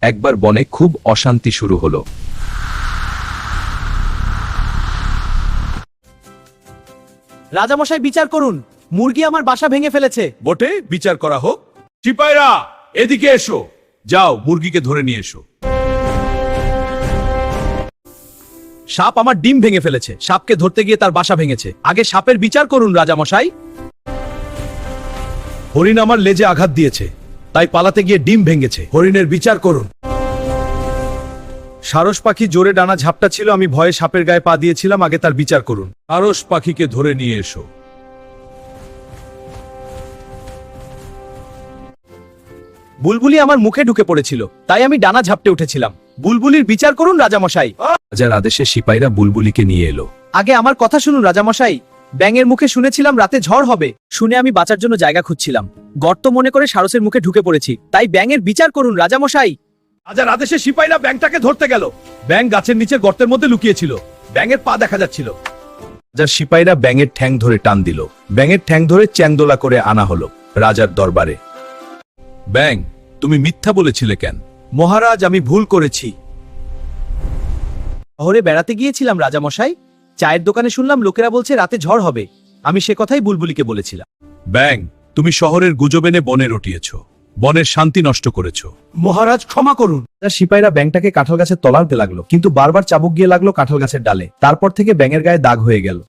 একবার বনে খুব অশান্তি শুরু হলো। রাজামশাই বিচার করুন, মুরগি আমার বাসা ভেঙে ফেলেছে। বটে, বিচার করা হোক। সিপাইরা এদিকে এসো, যাও মুরগিকে ধরে নিয়ে এসো। সাপ আমার ডিম ভেঙে ফেলেছে, সাপকে ধরতে গিয়ে তার বাসা ভেঙেছে। আগে সাপের বিচার করুন রাজামশাই। হরিণ আমার লেজে আঘাত দিয়েছে, তাই পালাতে গিয়ে ডিম ভেঙেছে। হরিণের বিচার করুন। সারস পাখি জোরে ডানা ঝাপটা ছিল, আমি ভয়ে সাপের গায়ে পা দিয়েছিলাম, আগে তার বিচার করুন। সারস পাখিকে ধরে নিয়ে এসো। বুলবুলি আমার মুখে ঢুকে পড়েছিল, তাই আমি ডানা ঝাপটে উঠেছিলাম। বুলবুলির বিচার করুন রাজামশাই। রাজার আদেশে সিপাহীরা বুলবুলিকে নিয়ে এলো। আগে আমার কথা শুনুন রাজামশাই। ব্যাঙের মুখে শুনেছিলাম রাতে ঝড় হবে, শুনে আমি বাঁচার জন্য জায়গা খুঁজছিলাম। গর্ত মনে করে সারসের মুখে ঢুকে পড়েছি, তাই ব্যাঙের বিচার করুন রাজামশাই। রাজার আদেশে সিপাহীরা ব্যাঙটাকে ধরতে গেল। ব্যাঙ গাছের নিচে গর্তের মধ্যে লুকিয়েছিল, ব্যাঙের পা দেখা যাচ্ছিল। রাজার সিপাহীরা ব্যাঙের ঠ্যাং ধরে টান দিল। ব্যাঙের ঠ্যাং ধরে চ্যাংদোলা করে আনা হলো রাজার দরবারে। ব্যাঙ, তুমি মিথ্যা বলেছিলে কেন? মহারাজ, আমি ভুল করেছি। শহরে বেড়াতে গিয়েছিলাম রাজামশাই, চায়ের দোকানে শুনলাম লোকেরা বলছে রাতে ঝড় হবে। আমি সে কথাই বুলবুলিকে বলেছিলাম। ব্যাঙ, তুমি শহরের গুজবেনে বনে রটিয়েছ, বনের শান্তি নষ্ট করেছো। মহারাজ ক্ষমা করুন। সিপাহীরা ব্যাঙটাকে কাঁঠাল গাছের তলাতে লাগলো, কিন্তু বারবার চাবুক গিয়ে লাগলো কাঁঠাল গাছের ডালে। তারপর থেকে ব্যাঙের গায়ে দাগ হয়ে গেল।